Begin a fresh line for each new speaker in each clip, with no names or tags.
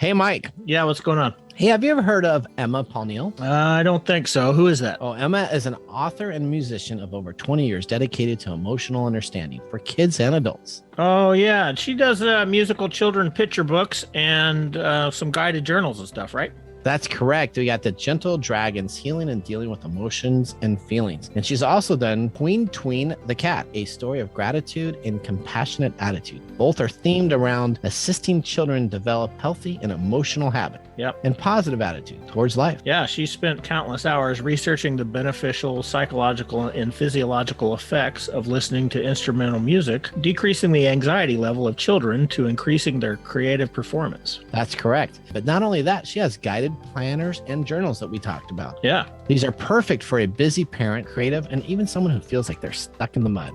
Hey, Mike.
Yeah, what's going on?
Hey, have you ever heard of Emma Paul Neal?
I don't think so. Who is that?
Oh, Emma is an author and musician of over 20 years dedicated to emotional understanding for kids and adults.
Oh, yeah. She does musical children picture books and some guided journals and stuff, right?
That's correct. We got the Gentle Dragons, healing and dealing with emotions and feelings. And she's also done Tween the Cat, a story of gratitude and compassionate attitude. Both are themed around assisting children develop healthy and emotional habits.
Yep.
And positive attitude towards life.
Yeah, she spent countless hours researching the beneficial psychological and physiological effects of listening to instrumental music, decreasing the anxiety level of children to increasing their creative performance.
That's correct. But not only that, she has guided planners and journals that we talked about.
Yeah.
These are perfect for a busy parent, creative, and even someone who feels like they're stuck in the mud.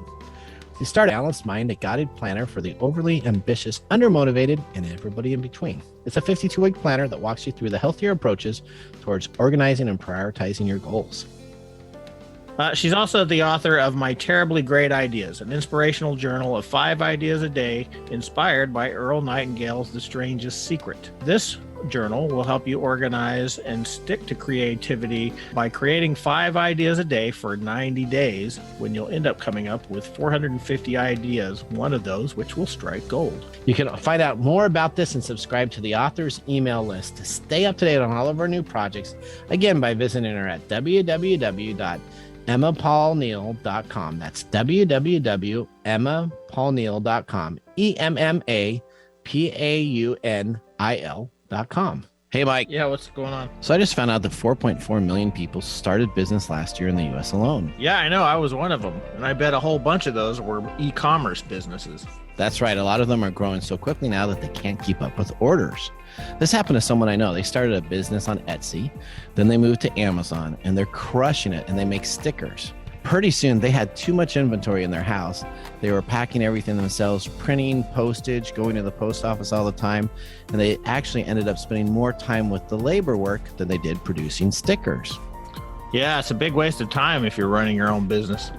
They start a balanced mind, a guided planner for the overly ambitious, undermotivated, and everybody in between. It's a 52-week planner that walks you through the healthier approaches towards organizing and prioritizing your goals.
She's also the author of My Terribly Great Ideas, an inspirational journal of 5 ideas a day inspired by Earl Nightingale's The Strangest Secret. This journal will help you organize and stick to creativity by creating 5 ideas a day for 90 days, when you'll end up coming up with 450 ideas, one of those which will strike gold.
You can find out more about this and subscribe to the author's email list to stay up to date on all of our new projects, again, by visiting her at www.emmapaulneal.com. That's www.emmapaulneal.com. EMMAPAUNIL.com. Hey, Mike.
Yeah, what's going on?
So I just found out that 4.4 million people started business last year in the U.S. alone.
Yeah, I know. I was one of them. And I bet a whole bunch of those were e-commerce businesses.
That's right. A lot of them are growing so quickly now that they can't keep up with orders. This happened to someone I know. They started a business on Etsy, then they moved to Amazon, and they're crushing it, and they make stickers. Pretty soon, they had too much inventory in their house. They were packing everything themselves, printing, postage, going to the post office all the time, and they actually ended up spending more time with the labor work than they did producing stickers.
Yeah, it's a big waste of time if you're running your own business.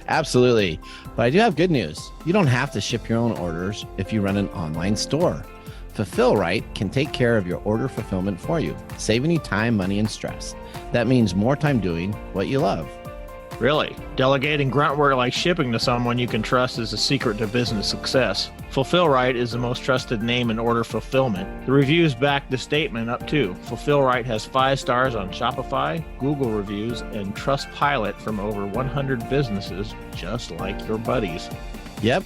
Absolutely. But I do have good news. You don't have to ship your own orders if you run an online store. Fulfill Right can take care of your order fulfillment for you, saving you time, money, and stress. That means more time doing what you love.
Really? Delegating grunt work like shipping to someone you can trust is a secret to business success. Fulfill Right is the most trusted name in order fulfillment. The reviews back the statement up too. Fulfill Right has 5 stars on Shopify, Google reviews, and Trustpilot from over 100 businesses, just like your buddies.
Yep.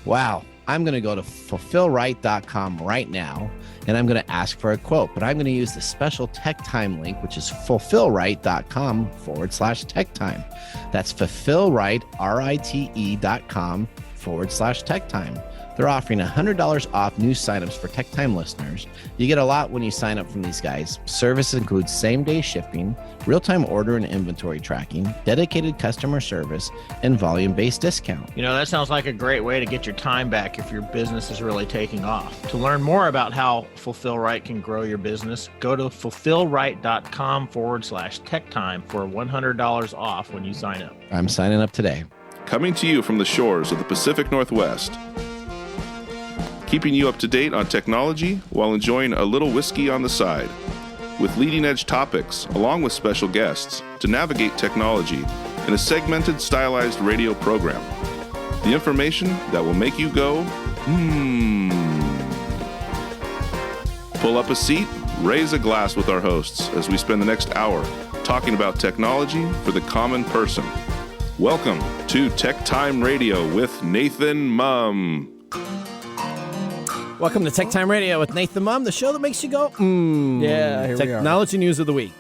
Wow. I'm going to go to fulfillright.com right now, and I'm going to ask for a quote, but I'm going to use the special TechTime link, which is fulfillright.com/TechTime. That's fulfillright.com/TechTime. They're offering $100 off new signups for TechTime listeners. You get a lot when you sign up from these guys. Service includes same-day shipping, real-time order and inventory tracking, dedicated customer service, and volume-based discount.
You know, that sounds like a great way to get your time back if your business is really taking off. To learn more about how Fulfill Right can grow your business, go to fulfillright.com/TechTime for $100 off when you sign up.
I'm signing up today.
Coming to you from the shores of the Pacific Northwest, keeping you up to date on technology while enjoying a little whiskey on the side, with leading-edge topics along with special guests to navigate technology in a segmented, stylized radio program. The information that will make you go, Pull up a seat, raise a glass with our hosts as we spend the next hour talking about technology for the common person. Welcome to TechTime Radio with Nathan Mumm.
Welcome to TechTime Radio with Nathan Mumm, the show that makes you go,
Yeah, here we are.
Technology news of the week.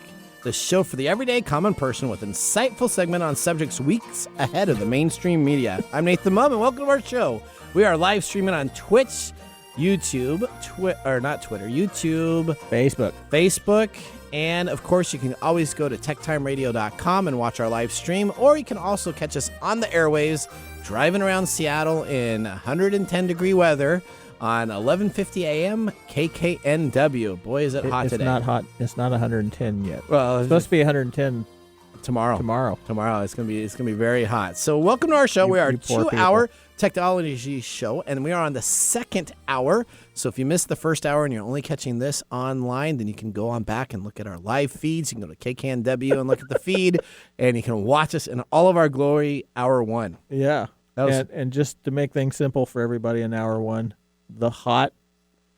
The show for the everyday common person with insightful segment on subjects weeks ahead of the mainstream media. I'm Nathan Mumm, and welcome to our show. We are live streaming on Twitch, YouTube, YouTube, Facebook, and of course you can always go to techtimeradio.com and watch our live stream, or you can also catch us on the airwaves driving around Seattle in 110 degree weather on 11:50 a.m. KKNW. Boy, is it hot today.
It's not hot. It's not 110 yet.
Well,
It's supposed to be 110
Tomorrow.
Tomorrow.
It's gonna be very hot. So welcome to our show. We are a
you poor
2-hour technology show, and we are on the second hour. So if you missed the first hour and you're only catching this online, then you can go on back and look at our live feeds. You can go to KKNW and look at the feed, and you can watch us in all of our glory. Hour one.
Yeah. And just to make things simple for everybody in hour one, the hot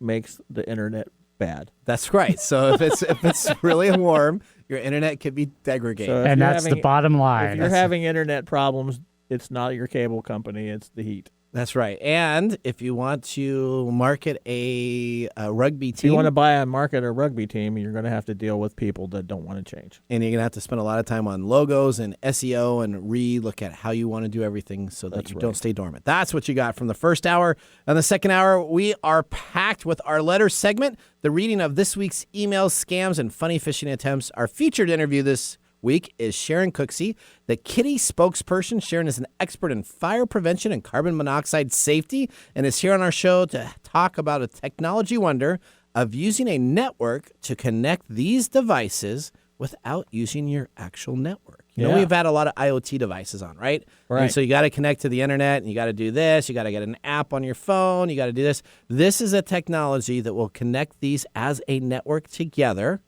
makes the internet bad.
That's right. So if it's really warm, your internet could be degraded.
So
and that's the bottom line.
If you're having internet problems, it's not your cable company, it's the heat.
That's right. And if you want to market a rugby team.
If you want to buy and market a rugby team, you're going to have to deal with people that don't want to change.
And you're going to have to spend a lot of time on logos and SEO and re-look at how you want to do everything so that don't stay dormant. That's what you got from the first hour. And the second hour, we are packed with our letter segment, the reading of this week's emails, scams, and funny phishing attempts. Our featured interview this week is Sharon Cooksey, the Kidde spokesperson. Sharon is an expert in fire prevention and carbon monoxide safety and is here on our show to talk about a technology wonder of using a network to connect these devices without using your actual network. You know, we've had a lot of IoT devices on, right?
Right.
And so you got to connect to the internet, and you got to do this. You got to get an app on your phone. You got to do this. This is a technology that will connect these as a network together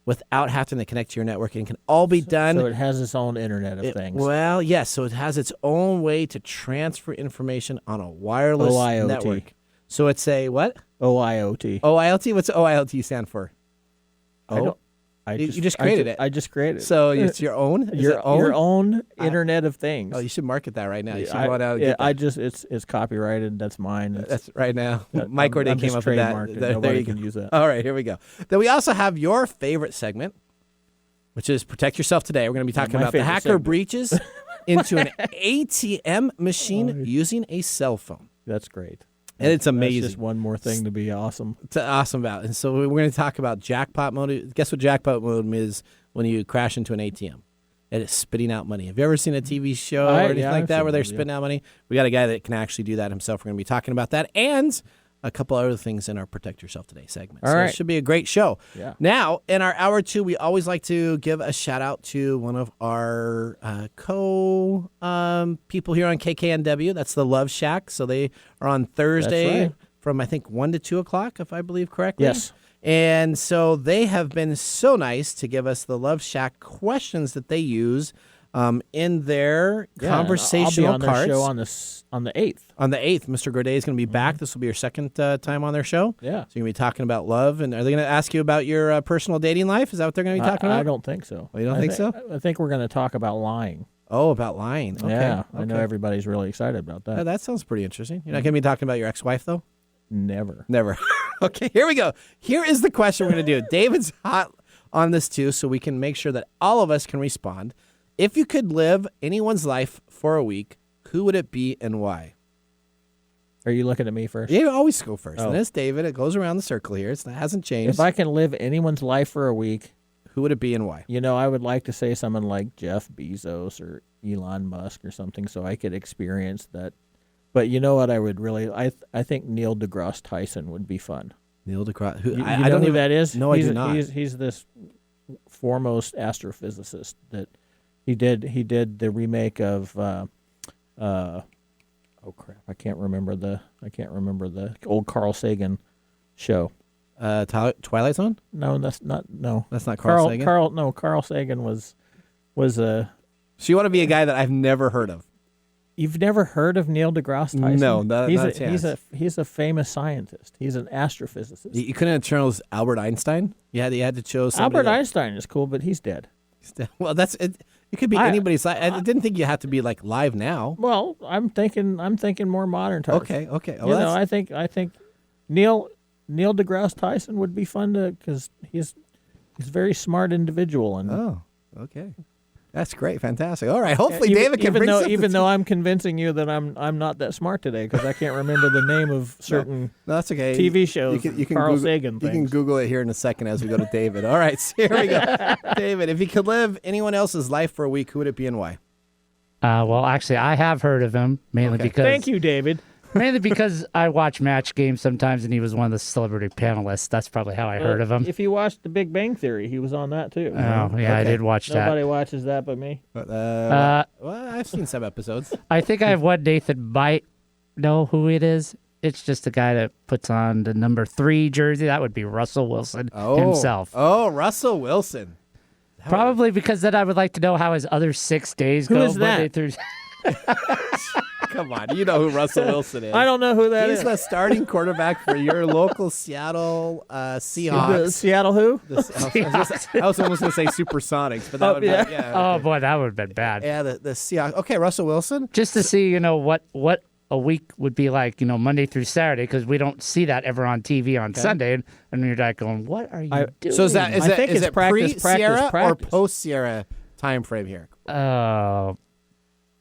without having to connect to your network. And it can all be done.
So it has its own Internet of Things.
Well, yes. So it has its own way to transfer information on a wireless
OIoT.
network. So it's a what?
OIoT.
OIoT? What's OIoT stand for?
You
just created it.
I just created it.
So it's your own?
Your own Internet of Things.
Oh, you should market that right now. You should
I,
go out and
yeah,
get that.
it's copyrighted. That's mine.
That's right now. Mike Corday came up with that.
Nobody can use that.
All right, here we go. Then we also have your favorite segment, which is Protect Yourself Today. We're going to be talking about the hacker breaches into an ATM machine using a cell phone.
That's great.
And it's amazing.
That's just one more thing to be awesome.
Awesome about. And so we're going to talk about jackpot mode. Guess what jackpot mode is when you crash into an ATM? It is spitting out money. Have you ever seen a TV show or anything like that where they're spitting out money? We got a guy that can actually do that himself. We're going to be talking about that and a couple other things in our Protect Yourself Today segment.
All right.
It should be a great show.
Yeah.
Now, in our hour two, we always like to give a shout out to one of our people here on KKNW. That's the Love Shack. So they are on Thursday from, I think, 1 to 2 o'clock, if I believe correctly.
Yes.
And so they have been so nice to give us the Love Shack questions that they use in their conversational
I'll be on
cards.
their show on the 8th.
On the 8th, Mr. Gorday is going to be back. This will be your second time on their show.
Yeah.
So you're going to be talking about love. And are they going to ask you about your personal dating life? Is that what they're going to be talking about?
I don't think so.
Oh, you don't think so?
I think we're going to talk about lying.
Oh, about lying. Okay.
Yeah. I know everybody's really excited about that.
That sounds pretty interesting. You're not going to be talking about your ex-wife, though?
Never.
Okay, here we go. Here is the question we're going to do. David's hot on this, too, so we can make sure that all of us can respond. If you could live anyone's life for a week, who would it be and why?
Are you looking at me first?
You always go first.
Oh.
And it's David. It goes around the circle here. It hasn't changed.
If I can live anyone's life for a week,
who would it be and why?
You know, I would like to say someone like Jeff Bezos or Elon Musk or something so I could experience that. But you know what I would really... I think Neil deGrasse Tyson would be fun.
Neil deGrasse...
I don't know who that is?
No, I do not.
He's this foremost astrophysicist that he did the remake of... oh crap! I can't remember the old Carl Sagan show.
Twilight Zone?
No, that's not
Carl Sagan.
Carl Sagan was a.
So you want to be a guy that I've never heard of?
You've never heard of Neil deGrasse Tyson?
No, not a chance.
He's a famous scientist. He's an astrophysicist.
You couldn't have chose Albert Einstein. You had to choose somebody.
Albert Einstein is cool, but he's dead.
Well, that's it. It could be anybody's. I didn't think you had to be like live now.
Well, I'm thinking more modern times.
Okay.
Well, I think Neil deGrasse Tyson would be fun to because he's a very smart individual and.
Oh, okay. That's great, fantastic. All right, hopefully David can bring something.
Even though I'm convincing you that I'm not that smart today because I can't remember the name of certain
no, that's okay.
TV shows. You can Carl
Google,
Sagan things.
You can Google it here in a second as we go to David. All right, so here we go. David, if you could live anyone else's life for a week, who would it be and why?
Well, actually, I have heard of him mainly because
Thank you, David.
Mainly because I watch Match Game sometimes, and he was one of the celebrity panelists. That's probably how I heard of him.
If you watched The Big Bang Theory, he was on that too.
Oh, yeah, I did watch that.
Nobody watches that but me.
Well, I've seen some episodes.
I think I have one Nathan might know who it is. It's just the guy that puts on the number 3 jersey. That would be Russell Wilson himself.
Oh, Russell Wilson.
Probably because then I would like to know how his other 6 days go.
Who is that?
Monday through...
Come on, you know who Russell Wilson is.
I don't know who that is.
He's the starting quarterback for your local Seattle Seahawks.
The Seattle who?
I was almost going to say Supersonics, but that would be,
Oh, boy, that would have been bad.
Yeah, the Seahawks. Okay, Russell Wilson.
Just to see, what a week would be like, Monday through Saturday, because we don't see that ever on TV on Sunday. And you're like going, what are you doing?
So is it
practice,
pre-Sierra
practice.
or post-Sierra time frame here?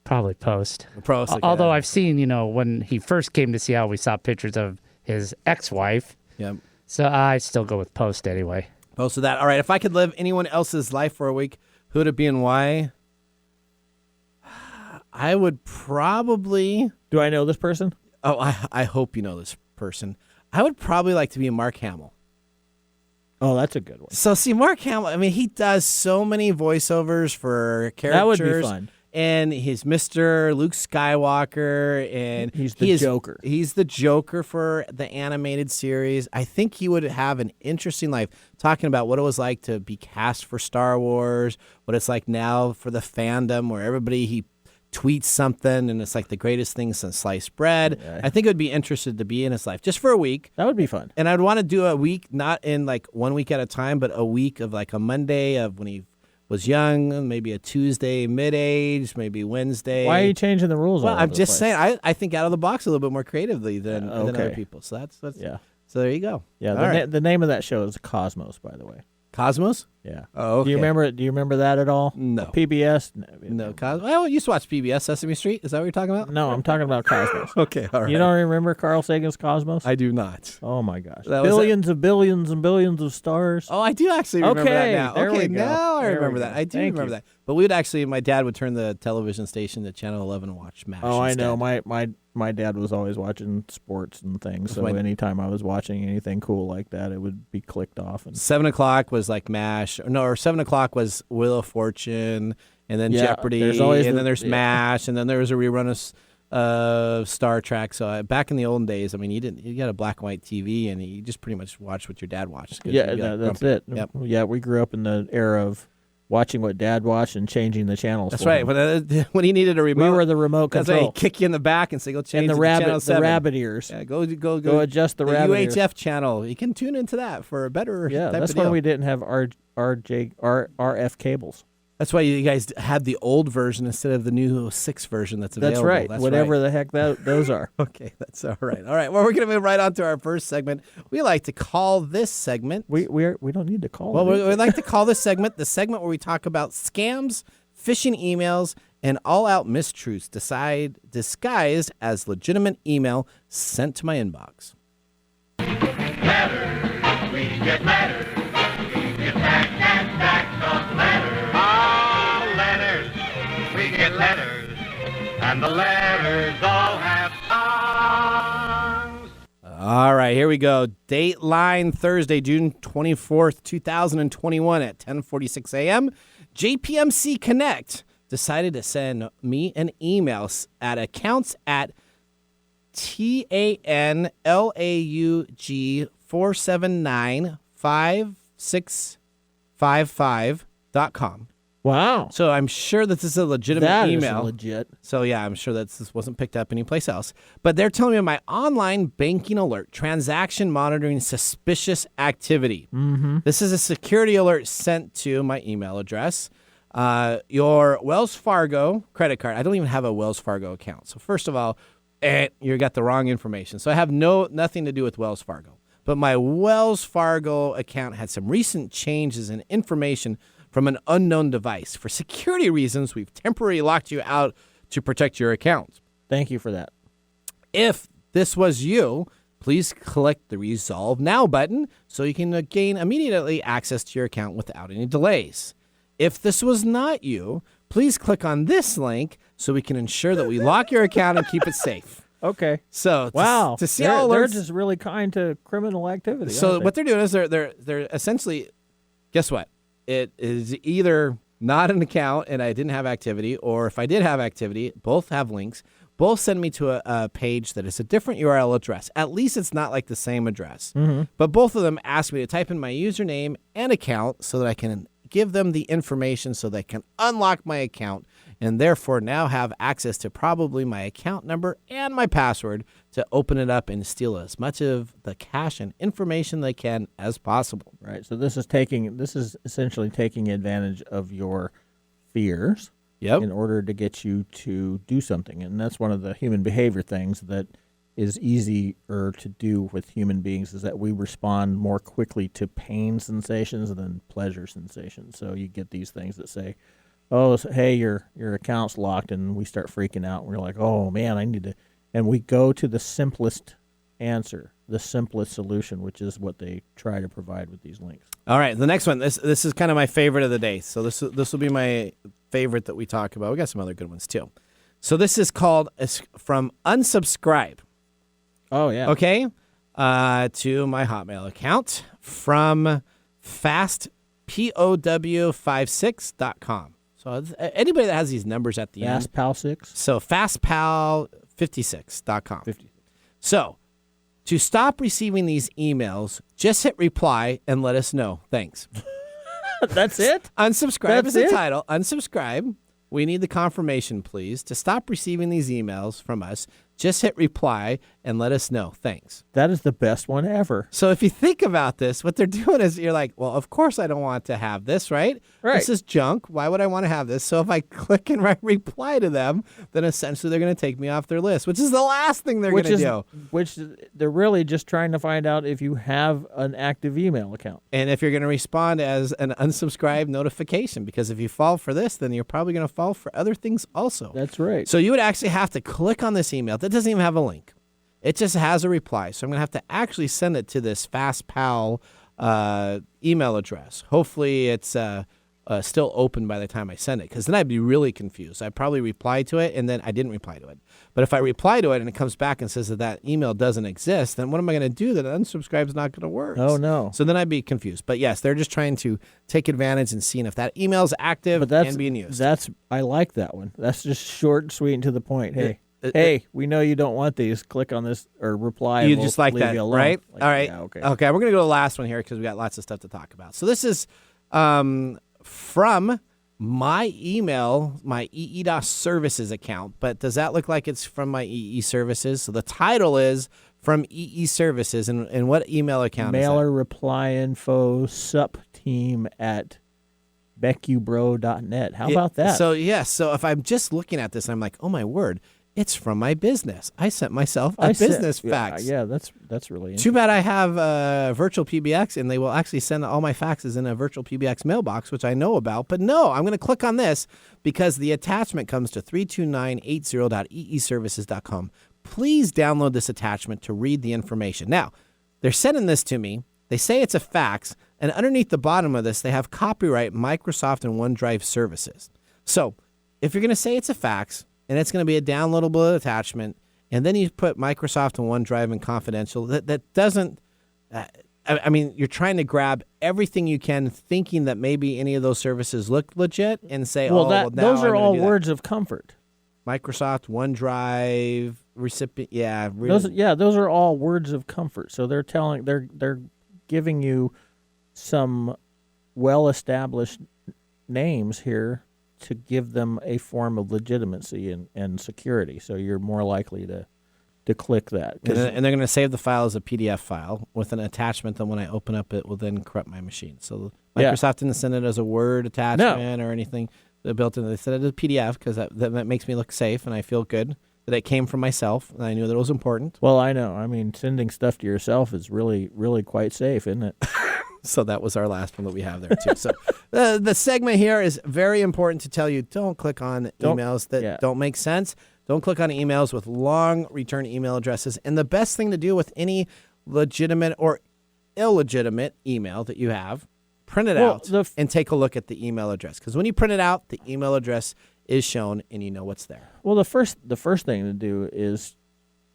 Probably post.
Post. Okay.
Although I've seen, when he first came to Seattle, we saw pictures of his ex-wife.
Yep.
So I still go with post anyway.
Post of that. All right, if I could live anyone else's life for a week, who would it be and why? I would probably...
Do I know this person?
Oh, I hope you know this person. I would probably like to be Mark Hamill.
Oh, that's a good one.
So, see, Mark Hamill, I mean, he does so many voiceovers for characters.
That would be fun.
And he's Mr. Luke Skywalker, and
he's the Joker.
He's the Joker for the animated series. I think he would have an interesting life, talking about what it was like to be cast for Star Wars, what it's like now for the fandom, where he tweets something, and it's like the greatest thing since sliced bread.
Yeah.
I think it would be interested to be in his life just for a week.
That would be fun.
And I'd want to do a week, not in like 1 week at a time, but a week of like a Monday of when he was young, maybe a Tuesday mid-age, maybe Wednesday.
Why are you changing the rules?
Well,
all
I'm
over
just
the
saying,
place?
I think out of the box a little bit more creatively than other people. So that's
yeah.
So there you go.
Yeah. The name of that show is Cosmos, by the way.
Cosmos?
Yeah.
Oh, okay.
Do you remember that at all?
No.
PBS?
No, Cosmos. Well, I used to watch PBS, Sesame Street. Is that what you're talking about?
No, I'm talking about Cosmos.
Okay, all right.
You don't remember Carl Sagan's Cosmos?
I do not.
Oh my gosh.
That was
billions of billions and billions of stars.
Oh, I do actually remember that now.
There we go.
Now I
There
remember
we
that.
go.
I do
Thank
remember
you.
that. But my dad would turn the television station to Channel 11 and watch MASH.
Oh, I know.
instead.
My dad was always watching sports and things, so
my-
anytime I was watching anything cool like that, it would be clicked off. And
7 o'clock was like MASH. Or 7 o'clock was Wheel of Fortune, and then
Yeah,
Jeopardy,
there's always
and
the-
then there's
yeah.
MASH, and then there was a rerun of Star Trek. So back in the olden days, I mean, you got a black and white TV, and you just pretty much watched what your dad watched. 'Cause
yeah,
you'd be, like,
that's
grumpy.
it.
Yep.
Yeah, we grew up in the era of watching what Dad watched and changing the channels.
That's
for
right.
him.
When he needed a remote,
We were the remote
that's right.
control.
He'd kick you in the back and say, "Go change
And the
to channel
rabbit,
7.
the rabbit ears.
Yeah, go
adjust the rabbit ears.
UHF channel. You can tune into that for a better.
Yeah,
type
that's
of
when
deal.
we didn't have RF cables.
That's why you guys had the old version instead of the new 6 version that's available.
That's right.
That's
Whatever
right.
the heck those are.
Okay, that's all right. All right. Well, we're going to move right on to our first segment. We like to call this segment.
We don't need to call.
Well,
it.
we like to call this segment the segment where we talk about scams, phishing emails, and all-out mistruths disguised as legitimate email sent to my inbox.
Letters, we get letters. We get back of letters. Oh, letters, we get letters. And the letters all have songs.
All right, here we go. Dateline Thursday, June 24th, 2021 at 10:46 a.m. JPMC Connect decided to send me an email at accounts at TANLAUG4795655.com.
Wow.
So I'm sure that this is a legitimate
That is
email.
legit.
So yeah, I'm sure that this wasn't picked up anyplace else. But they're telling me my online banking alert, transaction monitoring suspicious activity. Mm-hmm. This is a security alert sent to my email address. Your Wells Fargo credit card. I don't even have a Wells Fargo account. So first of all, you got the wrong information. So I have nothing to do with Wells Fargo. But my Wells Fargo account had some recent changes in information from an unknown device. For security reasons, we've temporarily locked you out to protect your account.
Thank you for that.
If this was you, please click the Resolve Now button so you can gain immediately access to your account without any delays. If this was not you, please click on this link so we can ensure that we lock your account and keep it safe.
Okay.
So
Wow.
to see
they're,
all
they're
alerts.
just really kind to criminal activity.
So
aren't
what
they?
they're doing is they're essentially, guess what? It is either not an account and I didn't have activity, or if I did have activity, both have links. Both send me to a page that is a different URL address. At least it's not like the same address. But both of them ask me to type in my username and account so that I can give them the information so they can unlock my account and therefore now have access to probably my account number and my password to open it up and steal as much of the cash and information they can as possible.
Right. So this is essentially taking advantage of your fears in order to get you to do something. And that's one of the human behavior things that is easier to do with human beings, is that we respond more quickly to pain sensations than pleasure sensations. So you get these things that say, oh, hey, your account's locked, and we start freaking out. And we're like, oh, man, I need to. And we go to the simplest answer, the simplest solution, which is what they try to provide with these links.
All right, the next one. This is kind of my favorite of the day. So this will be my favorite that we talk about. We got some other good ones too. So this is called from unsubscribe.
Oh yeah.
Okay, to my Hotmail account from fastpow56.com. So anybody that has these numbers at the end.
FastPal6.
So fastpal56.com. So to stop receiving these emails, just hit reply and let us know. Thanks.
That's it?
Unsubscribe is
That's
the
it?
title. Unsubscribe. We need the confirmation, please. To stop receiving these emails from us, just hit reply and let us know. Thanks.
That is the best one ever.
So if you think about this, what they're doing is you're like, well, of course I don't want to have this, right?
Right.
This is junk. Why would I want to have this? So if I click and reply to them, then essentially they're going to take me off their list, which is the last thing they're going to do.
Which they're really just trying to find out if you have an active email account.
And if you're going to respond as an unsubscribe notification, because if you fall for this, then you're probably going to fall for other things also.
That's right.
So you would actually have to click on this email. That doesn't even have a link. It just has a reply. So I'm going to have to actually send it to this FastPal email address. Hopefully it's still open by the time I send it, because then I'd be really confused. I'd probably reply to it, and then I didn't reply to it. But if I reply to it and it comes back and says that email doesn't exist, then what am I going to do? That unsubscribe is not going to work.
Oh, no.
So then I'd be confused. But yes, they're just trying to take advantage and seeing if that email is active and being used.
I like that one. That's just short, sweet, and to the point. Hey, we know you don't want these. Click on this or reply.
You
and
just
we'll
like
leave
that,
you alone.
right?
Like,
All right.
Yeah, okay.
Okay, we're going to go to the last one here because we got lots of stuff to talk about. So this is from my email, my EE.DOS services account. But does that look like it's from my EE services? So the title is from EE services. And what email account
Mailer
is
reply info sup team at becubro.net. How about that?
So, yes. So if I'm just looking at this, I'm like, oh, my word. It's from my business. I sent myself a business fax.
Yeah, that's really
Too bad I have virtual PBX, and they will actually send all my faxes in a virtual PBX mailbox, which I know about. But no, I'm going to click on this because the attachment comes to 32980.eeservices.com. Please download this attachment to read the information. Now, they're sending this to me. They say it's a fax, and underneath the bottom of this, they have copyright Microsoft and OneDrive services. So if you're going to say it's a fax, and it's going to be a downloadable attachment, and then you put Microsoft and OneDrive and confidential. That doesn't. I mean, you're trying to grab everything you can, thinking that maybe any of those services look legit, and say,
those are all words of comfort.
Microsoft, OneDrive, recipient,
those are all words of comfort. So they're giving you some well-established names here to give them a form of legitimacy and security. So you're more likely to click that.
And they're going to save the file as a PDF file with an attachment that when I open up, it will then corrupt my machine. So Microsoft didn't send it as a Word attachment or anything. They built it. They sent it as a PDF because that makes me look safe, and I feel good that it came from myself, and I knew that it was important.
Well, I know. I mean, sending stuff to yourself is really, really quite safe, isn't it?
So that was our last one that we have there, too. So the segment here is very important to tell you, don't click on emails that don't make sense. Don't click on emails with long return email addresses. And the best thing to do with any legitimate or illegitimate email that you have, print it out and take a look at the email address. Because when you print it out, the email address is shown and you know what's there.
Well, the first thing to do is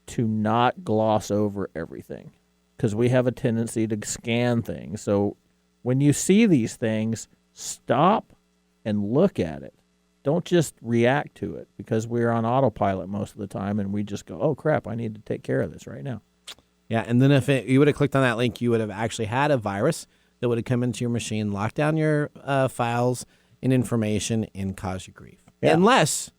to not gloss over everything, because we have a tendency to scan things. So when you see these things, stop and look at it. Don't just react to it, because we're on autopilot most of the time and we just go, oh, crap, I need to take care of this right now.
Yeah, and then if you would have clicked on that link, you would have actually had a virus that would have come into your machine, locked down your files and information, and cause you grief.
Yeah.
Unless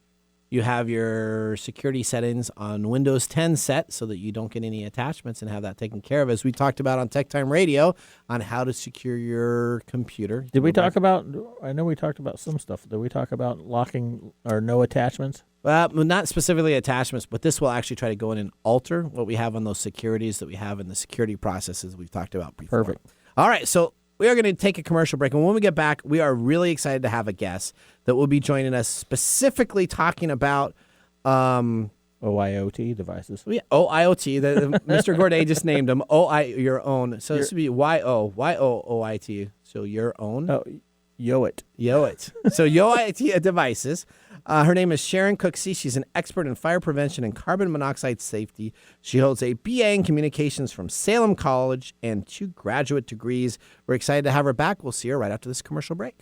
you have your security settings on Windows 10 set so that you don't get any attachments and have that taken care of, as we talked about on TechTime Radio on how to secure your computer.
Did we talk about, I know we talked about some stuff. Did we talk about locking or no attachments?
Well, not specifically attachments, but this will actually try to go in and alter what we have on those securities that we have in the security processes we've talked about before.
Perfect.
All right, so we are going to take a commercial break, and when we get back, we are really excited to have a guest that will be joining us, specifically talking about
OIoT devices.
OIoT. Mr. Gourdet just named them. Your own. So this would be YOOIT. So your own.
Oh, Yoit.
So YOIT devices. Her name is Sharon Cooksey. She's an expert in fire prevention and carbon monoxide safety. She holds a BA in communications from Salem College and 2 graduate degrees. We're excited to have her back. We'll see her right after this commercial break.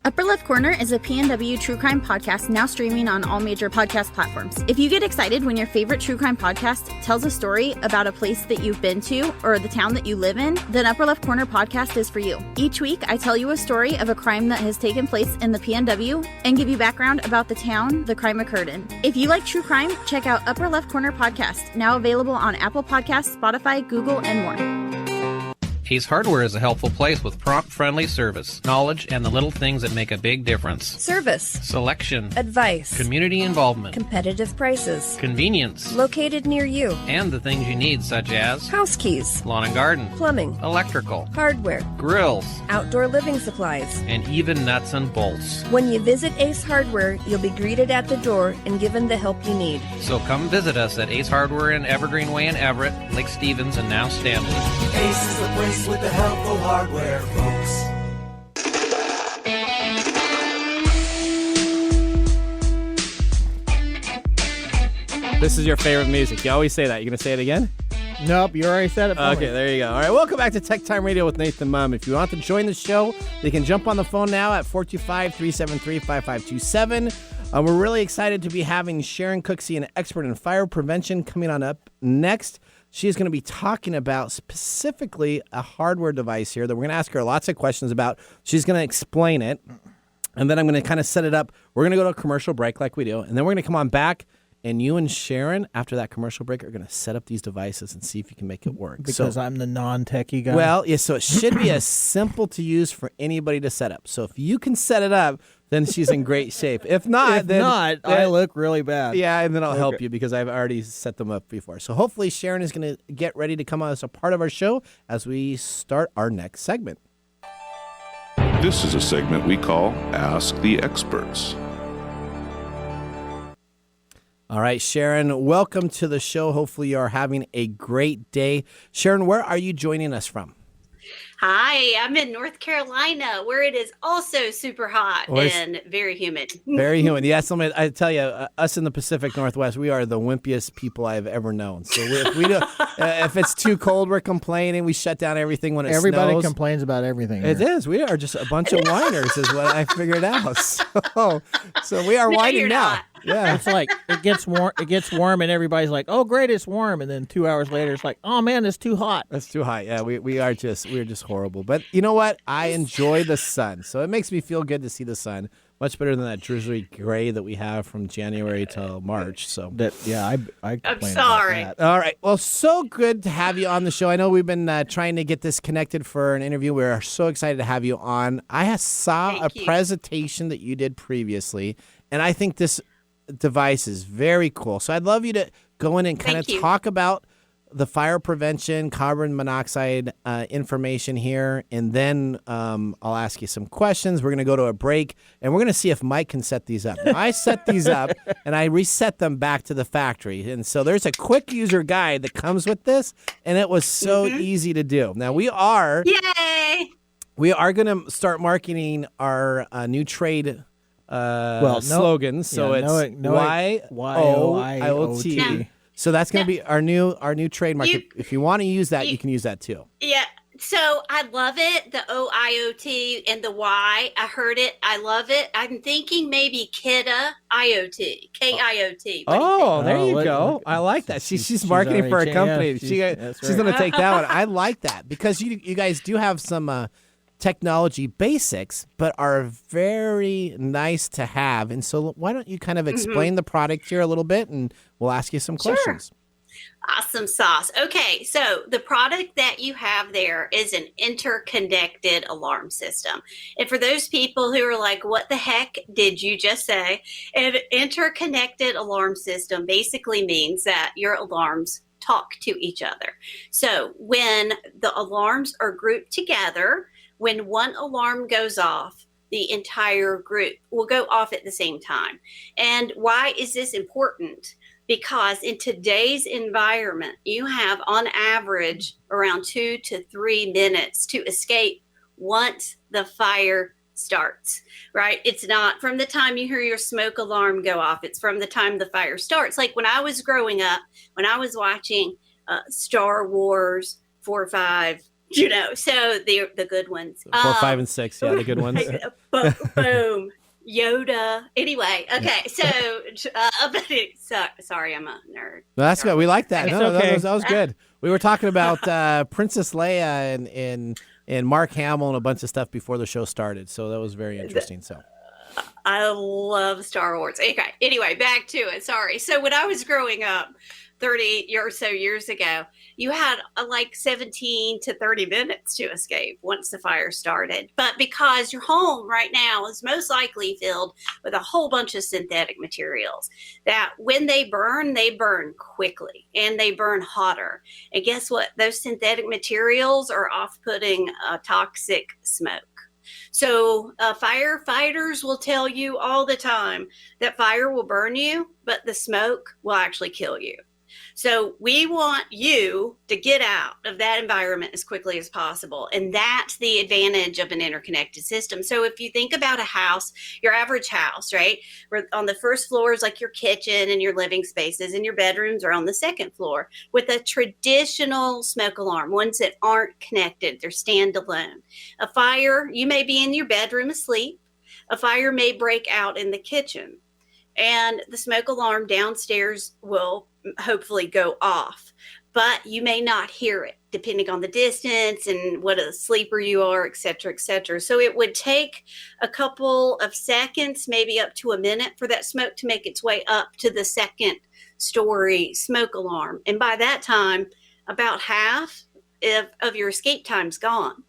Upper Left Corner is a PNW true crime podcast now streaming on all major podcast platforms. If you get excited when your favorite true crime podcast tells a story about a place that you've been to or the town that you live in, then Upper Left Corner podcast is for you. Each week, I tell you a story of a crime that has taken place in the PNW and give you background about the town the crime occurred in. If you like true crime, check out Upper Left Corner podcast, now available on Apple Podcasts, Spotify, Google, and more.
Ace Hardware is a helpful place with prompt, friendly service, knowledge, and the little things that make a big difference.
Service.
Selection.
Advice.
Community involvement.
Competitive prices.
Convenience.
Located near you.
And the things you need, such as
house keys,
lawn and garden,
plumbing,
electrical,
hardware,
grills,
outdoor living supplies,
and even nuts and bolts.
When you visit Ace Hardware, you'll be greeted at the door and given the help you need.
So come visit us at Ace Hardware in Evergreen Way in Everett, Lake Stevens, and now Stanley.
Ace is the place with the helpful hardware, folks.
This is your favorite music. You always say that. You going to say it again?
Nope, you already said it for me.
Okay, there you go. All right, welcome back to TechTime Radio with Nathan Mumm. If you want to join the show, you can jump on the phone now at 425-373-5527. We're really excited to be having Sharon Cooksey, an expert in fire prevention, coming on up next. She's going to be talking about specifically a hardware device here that we're going to ask her lots of questions about. She's going to explain it, and then I'm going to kind of set it up. We're going to go to a commercial break like we do, and then we're going to come on back, and you and Sharon, after that commercial break, are going to set up these devices and see if you can make it work.
Because I'm the non-techie guy?
Well, yeah, so it should be as simple to use for anybody to set up. So if you can set it up, then she's in great shape. If not,
I look really bad.
Yeah, and then I'll help you because I've already set them up before. So hopefully Sharon is going to get ready to come on as a part of our show as we start our next segment.
This is a segment we call Ask the Experts.
All right, Sharon, welcome to the show. Hopefully you are having a great day. Sharon, where are you joining us from?
Hi, I'm in North Carolina, where it is also super hot and very humid.
Very humid. Yes, I tell you, us in the Pacific Northwest, we are the wimpiest people I've ever known. So if it's too cold, we're complaining. We shut down everything when it snows.
Everybody complains about everything.
It is. We are just a bunch of whiners, is what I figured out. So we are whining now. Yeah,
it's like it gets warm. It gets warm, and everybody's like, "Oh, great, it's warm." And then 2 hours later, it's like, "Oh man, it's too hot."
It's too hot. Yeah, we're just horrible. But you know what? I enjoy the sun, so it makes me feel good to see the sun. Much better than that drizzly gray that we have from January till March. So
I'm
sorry.
About that.
All right. Well, so good to have you on the show. I know we've been trying to get this connected for an interview. We're so excited to have you on. I saw a presentation that you did previously, and I think this device is very cool. So I'd love you to go in and kind of talk about the fire prevention, carbon monoxide information here, and then I'll ask you some questions. We're going to go to a break, and we're going to see if Mike can set these up. Now, I set these up, and I reset them back to the factory. And so there's a quick user guide that comes with this, and it was so easy to do. Now, we are going to start marketing our new trade slogans. So it's YOIOT. So that's going to be our new trademark. If you want to use that, you can use that too.
Yeah. So I love it. The OIoT and the Y. I heard it. I love it. I'm thinking maybe Kidde IoT, KIOT.
Oh, there you go. I like that. She's marketing for a company. She's going to take that one. I like that because you guys do have some technology basics, but are very nice to have. And so why don't you kind of explain the product here a little bit, and we'll ask you some questions.
Awesome sauce. Okay, so the product that you have there is an interconnected alarm system. And for those people who are like, what the heck did you just say? An interconnected alarm system basically means that your alarms talk to each other. So when the alarms are grouped together, when one alarm goes off, the entire group will go off at the same time. And why is this important? Because in today's environment, you have on average around 2 to 3 minutes to escape once the fire starts, right? It's not from the time you hear your smoke alarm go off. It's from the time the fire starts. Like when I was growing up, when I was watching Star Wars 4, 5, so the good ones.
4, 5, and 6, yeah, the good ones.
Boom. Yoda. Anyway, okay. So, sorry, I'm a nerd.
No, that's good. We like that.
Okay.
No, that was good. We were talking about Princess Leia and Mark Hamill and a bunch of stuff before the show started. So that was very interesting. So
I love Star Wars. Okay. Anyway, back to it. Sorry. So when I was growing up, 30 or so years ago, you had like 17 to 30 minutes to escape once the fire started. But because your home right now is most likely filled with a whole bunch of synthetic materials that when they burn quickly and they burn hotter. And guess what? Those synthetic materials are off-putting toxic smoke. So firefighters will tell you all the time that fire will burn you, but the smoke will actually kill you. So we want you to get out of that environment as quickly as possible. And that's the advantage of an interconnected system. So if you think about a house, your average house, right, where on the first floor is like your kitchen and your living spaces, and your bedrooms are on the second floor with a traditional smoke alarm, ones that aren't connected, they're standalone. A fire, you may be in your bedroom asleep. A fire may break out in the kitchen, and the smoke alarm downstairs will hopefully go off, but you may not hear it depending on the distance and what a sleeper you are, et cetera, et cetera. So it would take a couple of seconds, maybe up to a minute, for that smoke to make its way up to the second story smoke alarm. And by that time, about half of your escape time's gone,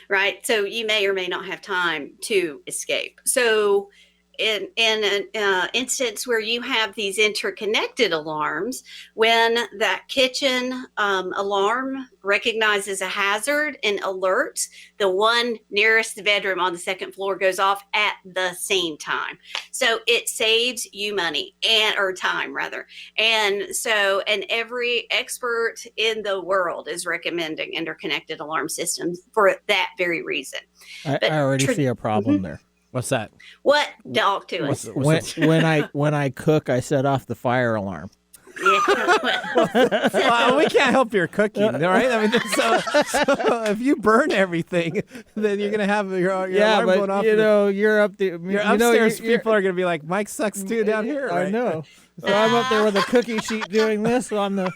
right? So you may or may not have time to escape. So in an instance where you have these interconnected alarms, when that kitchen alarm recognizes a hazard and alerts, the one nearest the bedroom on the second floor goes off at the same time. So it saves you money or time rather. And every expert in the world is recommending interconnected alarm systems for that very reason.
I already see a problem there.
What's that?
What? Talk to us.
When I cook, I set off the fire alarm.
Yeah.
Well, we can't help your cooking, all right? I mean, so if you burn everything, then you're gonna have your alarm going off.
You're up there.
Your upstairs people are gonna be like, Mike sucks too down here. Right?
I know. So I'm up there with a cookie sheet doing this on the.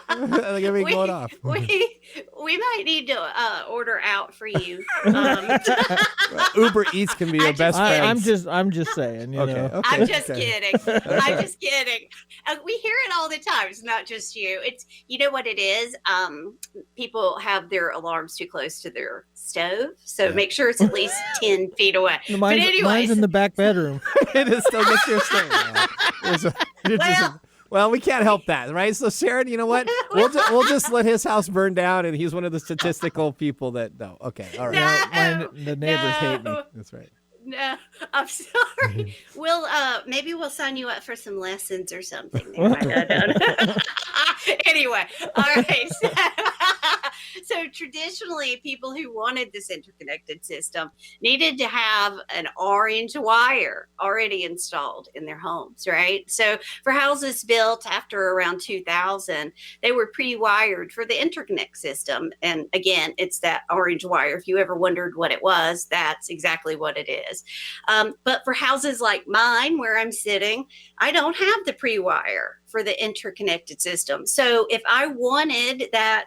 They're gonna be going off.
We might need to order out for you.
Uber Eats can be your best friend.
I'm just saying. You know.
Okay,
I'm just kidding. I'm just kidding. We hear it all the time. It's not just you. It's what it is. People have their alarms too close to their stove, so make sure it's at least 10 feet away.
Mine's in the back bedroom.
It still gets your stove. Well, we can't help that, right? So, Sharon, you know what? We'll just let his house burn down, and he's one of the statistical people that. No, okay, all right.
The neighbors hate me.
That's right.
No, I'm sorry. Maybe we'll sign you up for some lessons or something. There. I don't know. Anyway, all right. So traditionally, people who wanted this interconnected system needed to have an orange wire already installed in their homes, right? So for houses built after around 2000, they were pre-wired for the interconnect system. And again, it's that orange wire. If you ever wondered what it was, that's exactly what it is. But for houses like mine, where I'm sitting, I don't have the pre-wire for the interconnected system. So if I wanted that,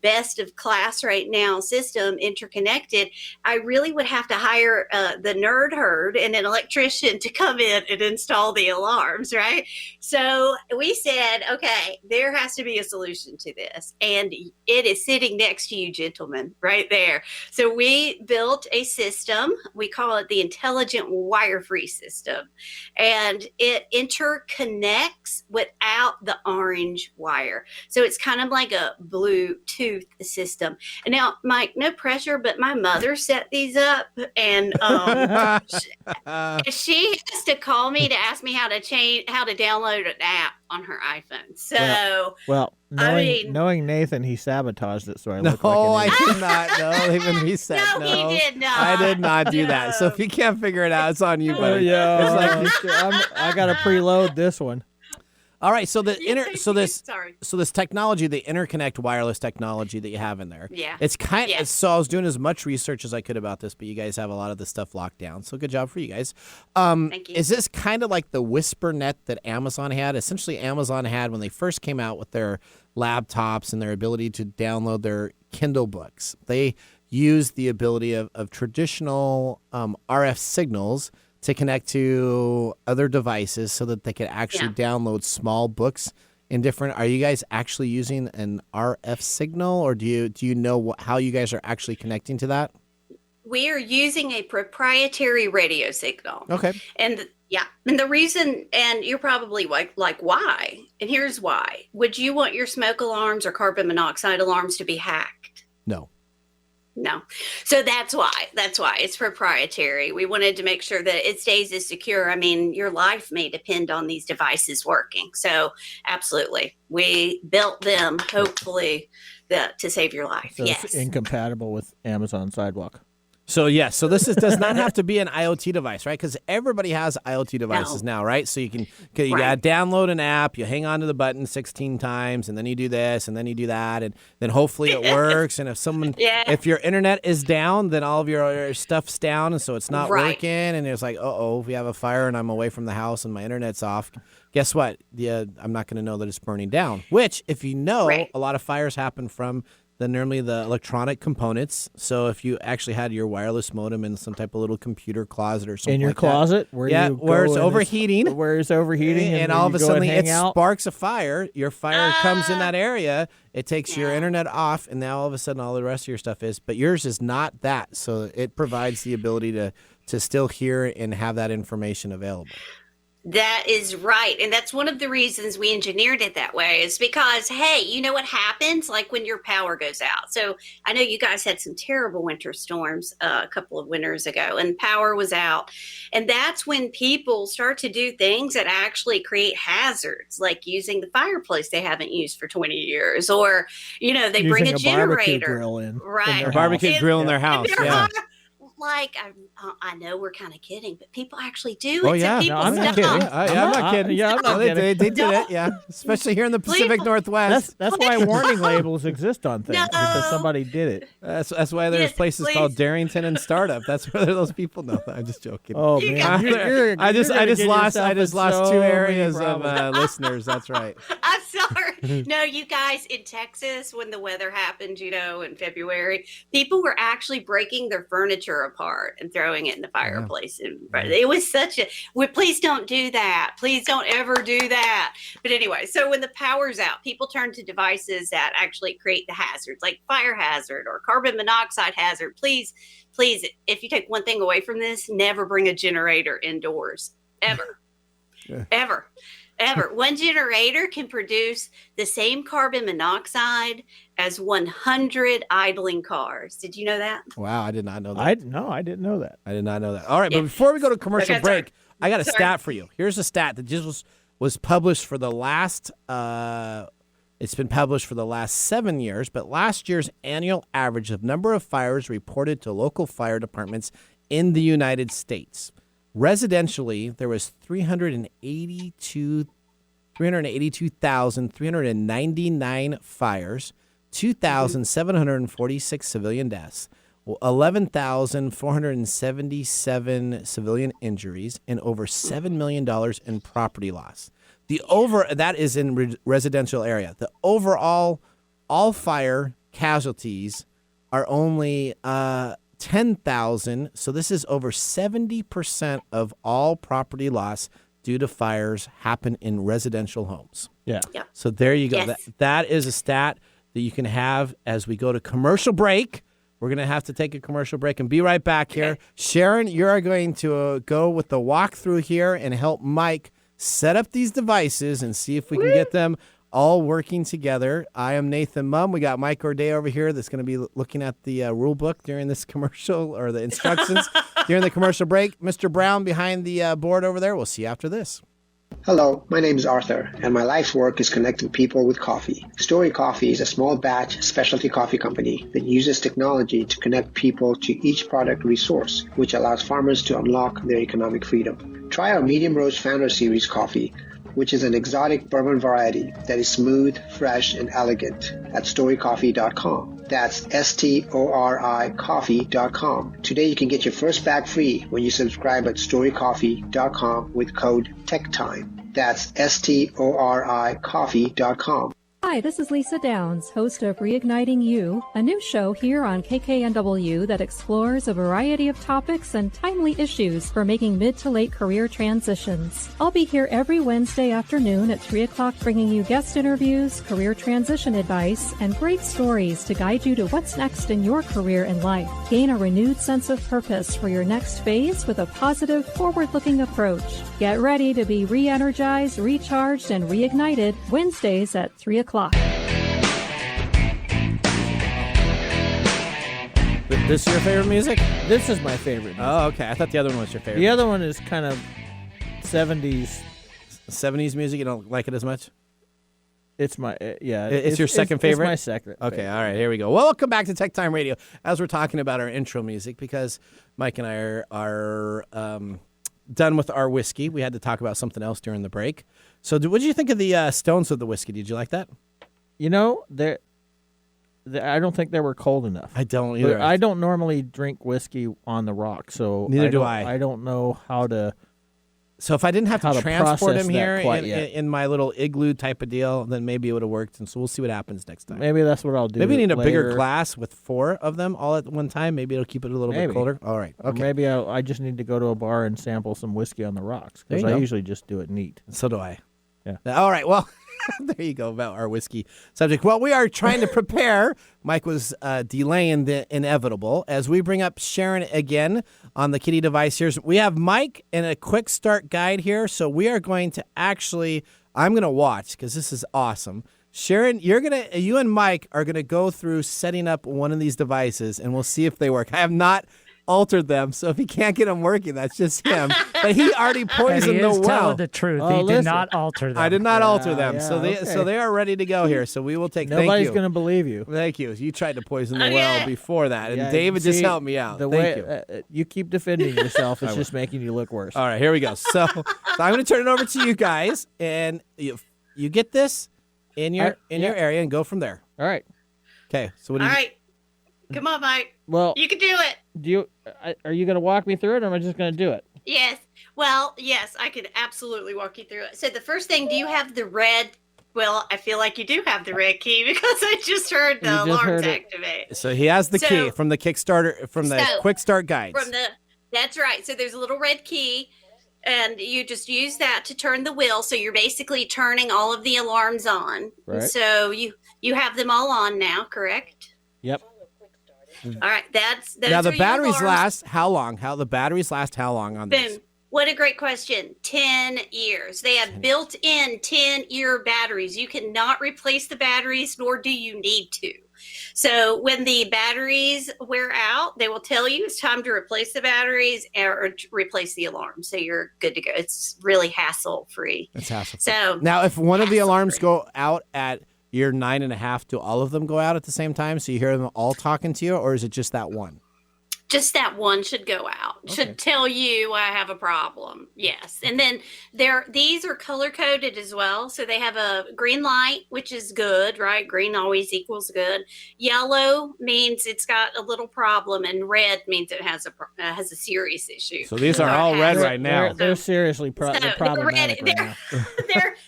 best of class right now system interconnected, I really would have to hire the nerd herd and an electrician to come in and install the alarms, right? So we said, okay, there has to be a solution to this. And it is sitting next to you, gentlemen, right there. So we built a system. We call it the Intelligent Wire-Free System. And it interconnects without the orange wire. So it's kind of like a Bluetooth system. And now, Mike, no pressure, but my mother set these up, and she has to call me to ask me how to download an app on her iPhone. So,
knowing Nathan, he sabotaged it. So I look
I did not. No, even he said no.
He did not.
I did not do that. So if you can't figure it out, it's on you, buddy.
Yeah, it's like I got to preload this one.
All right, so this technology, the interconnect wireless technology that you have in there, it's kind of, so I was doing as much research as I could about this, but you guys have a lot of this stuff locked down, so good job for you guys.
Thank you.
Is this kind of like the WhisperNet that Amazon had? Essentially, Amazon had when they first came out with their laptops and their ability to download their Kindle books. They used the ability of traditional RF signals to connect to other devices so that they could actually download small books in different. Are you guys actually using an RF signal, or do you know how you guys are actually connecting to that?
We are using a proprietary radio signal.
Okay.
And the reason, and you're probably like, why? And here's why. Would you want your smoke alarms or carbon monoxide alarms to be hacked? No. So that's why it's proprietary. We wanted to make sure that it stays as secure. I mean, your life may depend on these devices working. So absolutely. We built them, hopefully, to save your life.
So it's incompatible with Amazon Sidewalk.
So so this does not have to be an IoT device, right? Because everybody has IoT devices now, right? So you gotta download an app, you hang on to the button 16 times, and then you do this, and then you do that, and then hopefully it works. And if your internet is down, then all of your stuff's down, and so it's not working. And it's like, if we have a fire and I'm away from the house and my internet's off, guess what? I'm not going to know that it's burning down. Which, if you know, a lot of fires happen from normally the electronic components. So if you actually had your wireless modem in some type of little computer closet or something
in your closet, where
it's overheating,
and
all of a sudden it sparks a fire. Your fire comes in that area. It takes your internet off, and now all of a sudden all the rest of your stuff is. But yours is not that. So it provides the ability to still hear and have that information available.
That is right. And that's one of the reasons we engineered it that way, is because, hey, you know what happens like when your power goes out? So I know you guys had some terrible winter storms a couple of winters ago, and power was out. And that's when people start to do things that actually create hazards, like using the fireplace they haven't used for 20 years, or, they bring a generator.
Grill in
right.
A barbecue grill in their house.
Like, I know we're kind of kidding, but people actually do.
Oh, yeah.
No,
I'm not kidding. I'm not kidding.
Yeah, I'm not kidding.
They did it, especially here in the Pacific Northwest.
That's why warning labels exist on things, because somebody did it.
That's why there's places called Darrington and Startup. That's where those people know. I'm just joking.
Oh, man.
I just lost 2 areas of listeners. That's right.
I'm sorry. No, you guys, in Texas, when the weather happened, in February, people were actually breaking their furniture apart and throwing it in the fireplace. It was please don't do that. Please don't ever do that. But anyway, so when the power's out, people turn to devices that actually create the hazards, like fire hazard or carbon monoxide hazard. Please, if you take one thing away from this, never bring a generator indoors, ever. Ever. One generator can produce the same carbon monoxide as 100 idling cars. Did you know that?
Wow, I did not know that.
I didn't know that.
I did not know that. All right, but before we go to commercial break, I got a stat for you. Here's a stat that just was published for the last It's been published for the last 7 years, but last year's annual average of number of fires reported to local fire departments in the United States. Residentially, there was 382,399 fires, 2,746 civilian deaths, 11,477 civilian injuries, and over $7 million in property loss. That is in residential area. The overall, all fire casualties are only 10,000. So this is over 70% of all property loss due to fires happen in residential homes.
Yeah.
So there you go.
Yes.
That is a stat that you can have as we go to commercial break. We're going to have to take a commercial break and be right back here. Sharon, you're going to go with the walkthrough here and help Mike set up these devices and see if we can get them all working together. I am Nathan Mumm. We got Mike Orday over here that's going to be looking at the rule book during this commercial, or the instructions during the commercial break. Mr. Brown behind the board over there. We'll see you after this.
Hello, my name is Arthur, and my life's work is connecting people with coffee. Story Coffee is a small batch specialty coffee company that uses technology to connect people to each product resource, which allows farmers to unlock their economic freedom. Try our Medium Roast Founder Series coffee, which is an exotic bourbon variety that is smooth, fresh, and elegant at storycoffee.com. That's STORI coffee.com. Today you can get your first bag free when you subscribe at storycoffee.com with code TechTime. That's STORI coffee.com.
Hi, this is Lisa Downs, host of Reigniting You, a new show here on KKNW that explores a variety of topics and timely issues for making mid to late career transitions. I'll be here every Wednesday afternoon at 3 o'clock bringing you guest interviews, career transition advice, and great stories to guide you to what's next in your career and life. Gain a renewed sense of purpose for your next phase with a positive, forward-looking approach. Get ready to be re-energized, recharged, and reignited Wednesdays at 3 o'clock.
This your favorite music?
This is my favorite music.
Oh, okay. I thought the other one was your favorite.
The other one is kind of 70s.
70s music? You don't like it as much?
It's my,
It's your second favorite?
It's my second
Okay,
favorite.
all right, here we go. Well, welcome back to TechTime Radio as we're talking about our intro music, because Mike and I are done with our whiskey. We had to talk about something else during the break. So what did you think of the stones of the whiskey? Did you like that?
You know, I don't think they were cold enough.
I don't either.
I don't normally drink whiskey on the rock, so
neither do I.
I don't know how to.
So if I didn't have to transport him here
in
my little igloo type of deal, then maybe it would have worked. And so we'll see what happens next time.
Maybe that's what I'll do.
Maybe we need a bigger
later.
glass with 4 of them all at one time. Maybe it'll keep it a little bit colder. All right.
Or
Okay.
maybe I just need to go to a bar and sample some whiskey on the rocks, because I usually just do it neat.
So do I.
Yeah.
All right. Well, there you go about our whiskey subject. Well, we are trying to prepare. Mike was delaying the inevitable as we bring up Sharon again on the Kidde device here. We have Mike and a quick start guide here. So we are going to I'm going to watch because this is awesome. Sharon, you and Mike are going to go through setting up one of these devices and we'll see if they work. I have not altered them, so if he can't get them working, that's just him. But he already poisoned the well.
Telling the truth. He did not alter them.
I did not alter them, so they are ready to go here. So we will take.
Nobody's going to believe you.
Thank you. You tried to poison the well before that, and David just helped me out. Thank you.
You keep defending yourself. It's just making you look worse.
All right, here we go. So I'm going to turn it over to you guys, and you get this in your area and go from there.
All right.
Okay. So what?
All right. Come on, Mike.
Well,
you can do it.
Are you going to walk me through it, or am I just going to do it?
Yes. Well, yes, I could absolutely walk you through it. So the first thing, do you have the red? Well, I feel like you do have the red key because I just heard the alarms activate.
So he has the key from the Kickstarter, from the quick start guides.
That's right. So there's a little red key, and you just use that to turn the wheel. So you're basically turning all of the alarms on.
Right.
So you have them all on now, correct?
Yep.
All right, those
now the
are
batteries
your
last how long? How the batteries last how long on this?
Boom. What a great question. 10 years. They have built-in 10-year batteries. You cannot replace the batteries, nor do you need to. So when the batteries wear out, they will tell you it's time to replace the batteries or to replace the alarm. So you're good to go. It's really hassle-free.
It's hassle-free.
So
now, if one of the alarms go out at your 9.5, do all of them go out at the same time? So you hear them all talking to you, or is it just that one?
Just that one should go out.
Okay.
Should tell you I have a problem. Yes. And then these are color coded as well. So they have a green light, which is good, right? Green always equals good. Yellow means it's got a little problem, and red means it has a serious issue.
So these are all red right now.
They're seriously problematic right now.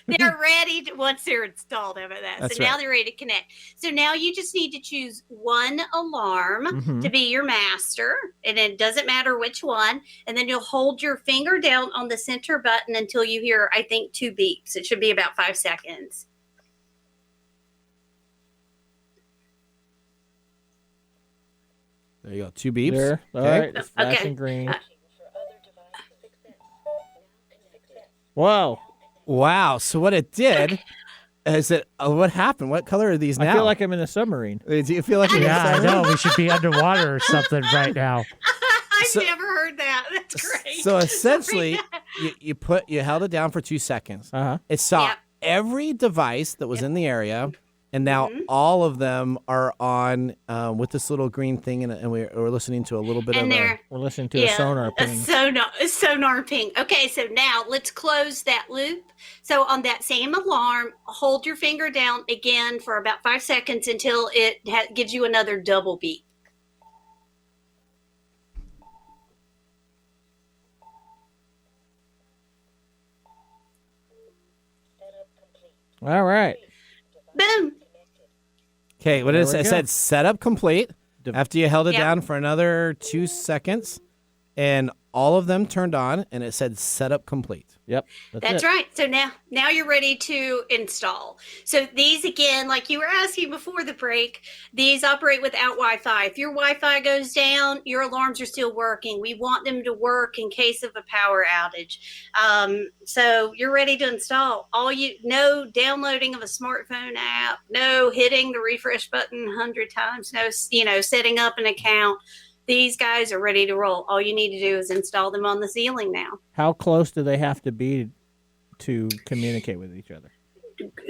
They're ready to, once they're installed. How about that?
That's
so now
right.
they're ready to connect. So now you just need to choose one alarm to be your master. And it doesn't matter which one. And then you'll hold your finger down on the center button until you hear, I think, 2 beeps. It should be about 5 seconds.
There you go. 2 beeps.
There. All right. It's flashing green. Whoa.
Wow. So what it did is it, what happened? What color are these now?
I feel like I'm in a submarine.
Do you feel like you're in a
Yeah, I
submarine?
know. We should be underwater or something right now.
I've never heard that. That's great.
So essentially, you held it down for 2 seconds. It saw every device that was in the area, and now all of them are on with this little green thing, and we're listening to a little bit of a...
We're listening to a sonar ping.
A sonar ping. Okay, so now let's close that loop. So on that same alarm, hold your finger down again for about 5 seconds until it gives you another double beep.
All right.
Boom.
Okay, what is it? It said setup complete. After you held it
Yep.
down for another 2 seconds, and all of them turned on, and it said setup complete.
Yep.
That's right. So now you're ready to install. So these, again, like you were asking before the break, these operate without Wi-Fi. If your Wi-Fi goes down, your alarms are still working. We want them to work in case of a power outage. So you're ready to install. No downloading of a smartphone app, no hitting the refresh button 100 times, no, setting up an account. These guys are ready to roll. All you need to do is install them on the ceiling now.
How close do they have to be to communicate with each other?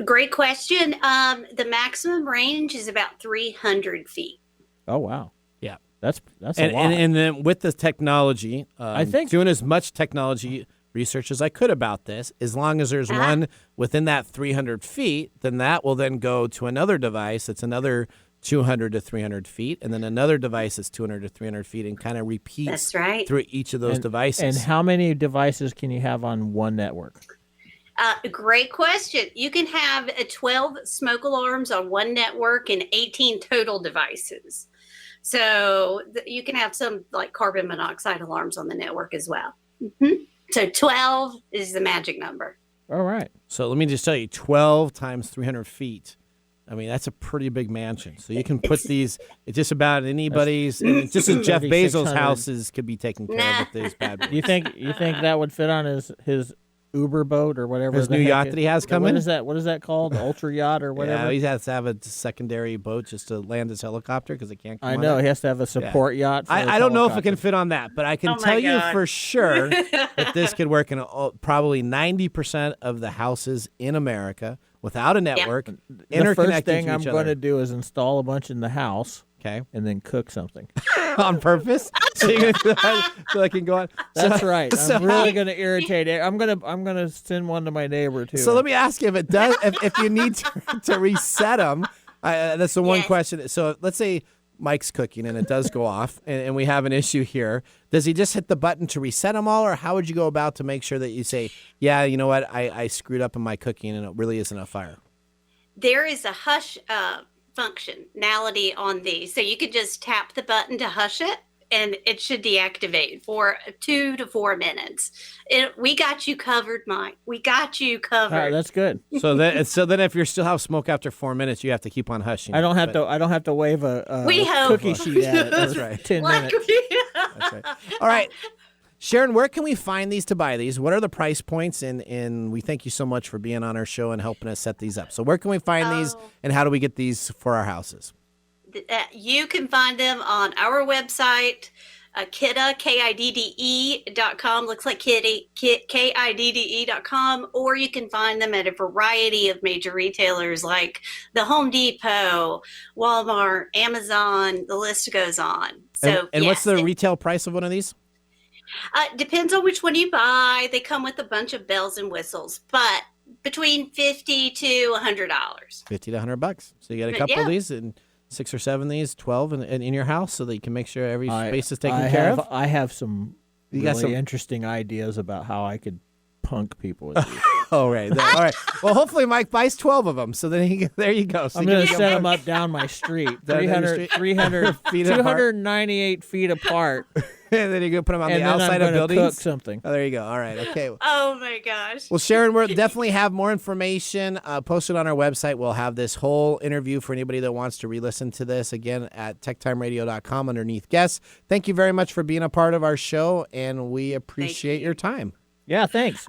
Great question. The maximum range is about 300 feet.
Oh, wow.
Yeah.
That's a lot.
And then with the technology,
I think
doing as much technology research as I could about this, as long as there's one within that 300 feet, then that will then go to another device that's another 200 to 300 feet, and then another device is 200 to 300 feet, and kind of repeats
That's right.
through each of those devices.
And how many devices can you have on one network?
Great question. You can have 12 smoke alarms on one network and 18 total devices. So you can have some like carbon monoxide alarms on the network as well. So 12 is the magic number.
All right.
So let me just tell you, 12 times 300 feet. I mean, that's a pretty big mansion. So you can put these at just about anybody's, and just as Jeff Bezos' houses could be taken care of with these bad boys.
You think that would fit on his Uber boat or whatever?
His new yacht that he has coming?
What is that called? Ultra yacht or whatever?
Yeah, he has to have a secondary boat just to land his helicopter because it can't come
I
on
know.
it.
He has to have a support yacht. For
I don't know if it can fit on that, but I can
Oh my
tell you
God.
for sure that this could work in probably 90% of the houses in America without a network,
The first
interconnecting
thing
to
I'm
each
going
other.
to do is install a bunch in the house.
Okay.
And then cook something.
On purpose, so I can go on.
That's
So-
right.
so-
I'm really going to irritate it. I'm gonna send one to my neighbor too.
So let me ask you if it does, if you need to reset them. That's the one question. So let's say Mike's cooking and it does go off, and we have an issue here. Does he just hit the button to reset them all, or how would you go about to make sure that you say, yeah, you know what, I screwed up in my cooking and it really isn't a fire?
There is a hush functionality on these. So you could just tap the button to hush it, and it should deactivate for 2 to 4 minutes. We got you covered, Mike. We got you covered.
That's good.
So then if you still have smoke after 4 minutes, you have to keep on hushing.
I don't have to wave a
We hope.
cookie sheet at it.
That's
for
right.
10
Like
minutes.
That's right. All right. Sharon, where can we find these to buy these? What are the price points? And we thank you so much for being on our show and helping us set these up. So where can we find these, and how do we get these for our houses?
You can find them on our website. Kidde, KIDDE.com. Looks like Kidde, KIDDE.com. Or you can find them at a variety of major retailers like the Home Depot, Walmart, Amazon. The list goes on. So,
and what's the retail price of one of these?
Depends on which one you buy. They come with a bunch of bells and whistles, but between $50 to $100. $50
to $100. So you get a couple of these and 6 or 7 of these, 12 in your house, so that you can make sure every space is taken care of.
I have some really interesting ideas about how I could punk people with these.
Oh, right. All right. Well, hopefully Mike buys 12 of them. So then there you go. So
I'm going to set them up down my street, 300 feet 298 feet apart.
And then you go put them on the outside of buildings.
Cook something.
Oh, there you go. All right. Okay.
Oh my gosh.
Well, Sharon, we'll definitely have more information posted on our website. We'll have this whole interview for anybody that wants to re-listen to this again at techtimeradio.com underneath guests. Thank you very much for being a part of our show, and we appreciate your time.
Yeah, thanks.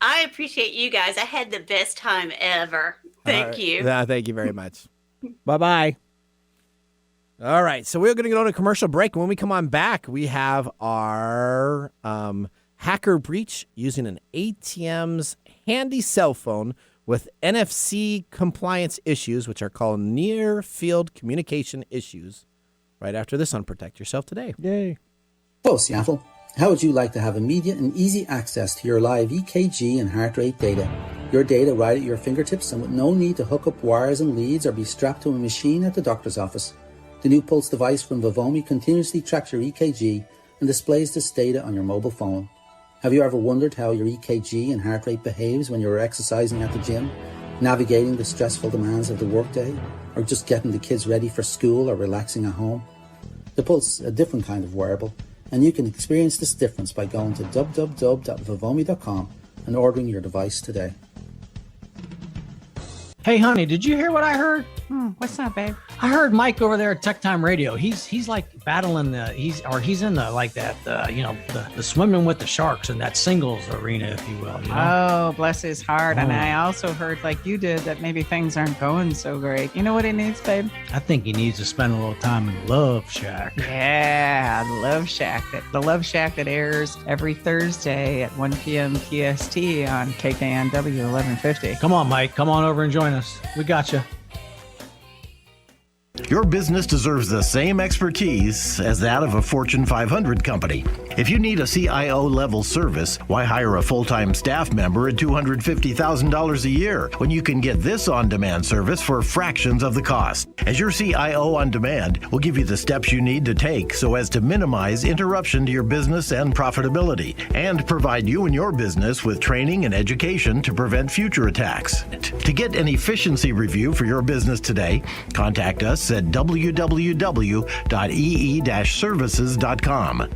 I appreciate you guys. I had the best time ever. Thank you.
Thank you very much.
Bye-bye.
All right, so we're going to go to a commercial break. When we come on back, we have our hacker breach using an ATM's handy cell phone with NFC compliance issues, which are called near-field communication issues, right after this on Protect Yourself Today.
Yay.
Hello, Seattle. How would you like to have immediate and easy access to your live EKG and heart rate data? Your data right at your fingertips and with no need to hook up wires and leads or be strapped to a machine at the doctor's office. The new Pulse device from Vivome continuously tracks your EKG and displays this data on your mobile phone. Have you ever wondered how your EKG and heart rate behaves when you're exercising at the gym, navigating the stressful demands of the workday, or just getting the kids ready for school or relaxing at home? The Pulse is a different kind of wearable, and you can experience this difference by going to www.vivome.com and ordering your device today.
Hey, honey, did you hear what I heard?
What's up, babe?
I heard Mike over there at TechTime Radio. He's like battling he's in the like that the swimming with the sharks in that singles arena, if you will. You know?
Oh, bless his heart. And I also heard, like you did, that maybe things aren't going so great. You know what he needs, babe?
I think he needs to spend a little time in Love Shack.
Yeah, the Love Shack. The Love Shack that airs every Thursday at 1 p.m. PST on KKNW 1150.
Come on, Mike. Come on over and join us. We got you.
Your business deserves the same expertise as that of a Fortune 500 company. If you need a CIO-level service, why hire a full-time staff member at $250,000 a year when you can get this on-demand service for fractions of the cost? As your CIO on demand, we'll give you the steps you need to take so as to minimize interruption to your business and profitability, and provide you and your business with training and education to prevent future attacks. To get an efficiency review for your business today, contact us at www.ee-services.com.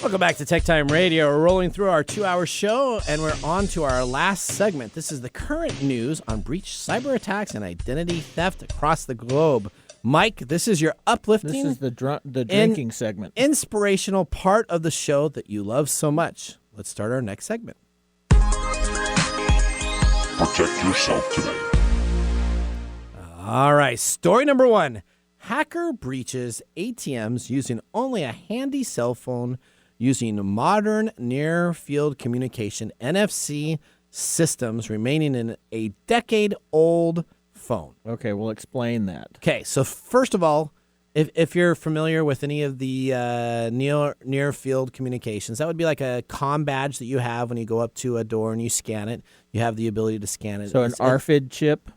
Welcome back to Tech Time Radio. We're rolling through our 2-hour show, and we're on to our last segment. This is the current news on breach, cyber attacks, and identity theft across the globe. Mike, this is your uplifting...
This is the drinking segment.
Inspirational part of the show that you love so much. Let's start our next segment.
Protect yourself today.
All right, story number 1. Hacker breaches ATMs using only a handy cell phone using modern near-field communication NFC systems remaining in a decade-old phone.
Okay, we'll explain that.
Okay, so first of all, if you're familiar with any of the near-field communications, that would be like a comm badge that you have when you go up to a door and you scan it. You have the ability to scan it.
So an RFID chip?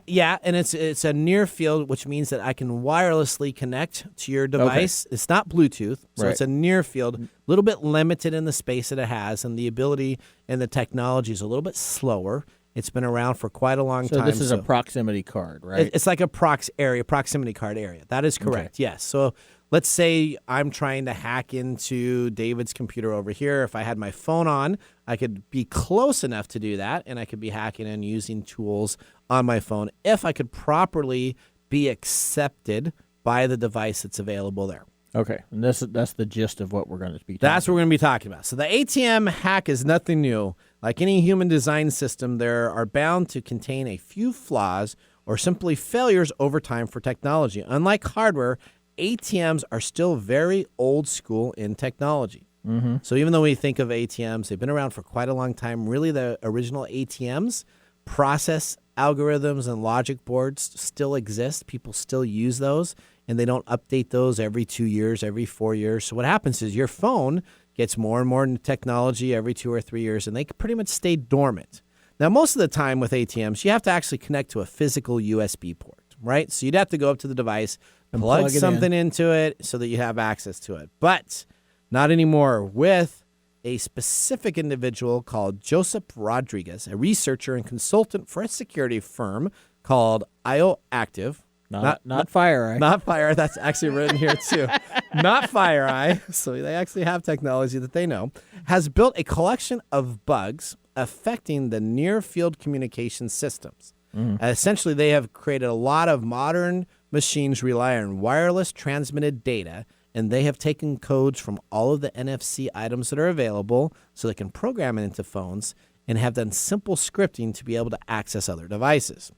Yeah, and it's a near field, which means that I can wirelessly connect to your device. Okay. It's not Bluetooth, so It's a near field, a little bit limited in the space that it has, and the ability and the technology is a little bit slower. It's been around for quite a long time.
So this is a proximity card, right?
It's like a proximity card area. That is correct, yes. So let's say I'm trying to hack into David's computer over here. If I had my phone on, I could be close enough to do that, and I could be hacking and using tools on my phone if I could properly be accepted by the device that's available there.
Okay, and that's the gist of what we're going to be talking
about. That's what we're going to be talking about. So the ATM hack is nothing new. Like any human design system, there are bound to contain a few flaws or simply failures over time for technology. Unlike hardware, ATMs are still very old school in technology.
Mm-hmm.
So even though we think of ATMs, they've been around for quite a long time. Really, the original ATMs, process algorithms and logic boards still exist. People still use those, and they don't update those every 2 years, every 4 years. So what happens is your phone gets more and more technology every 2 or 3 years, and they pretty much stay dormant. Now, most of the time with ATMs, you have to actually connect to a physical USB port, right? So you'd have to go up to the device, plug something into it so that you have access to it. But not anymore with a specific individual called Joseph Rodriguez, a researcher and consultant for a security firm called IOActive.
Not FireEye.
Not FireEye. That's actually written here too. Not FireEye. So they actually have technology that they know. Has built a collection of bugs affecting the near-field communication systems. Essentially, they have created a lot of modern machines rely on wireless transmitted data, and they have taken codes from all of the NFC items that are available so they can program it into phones and have done simple scripting to be able to access other devices.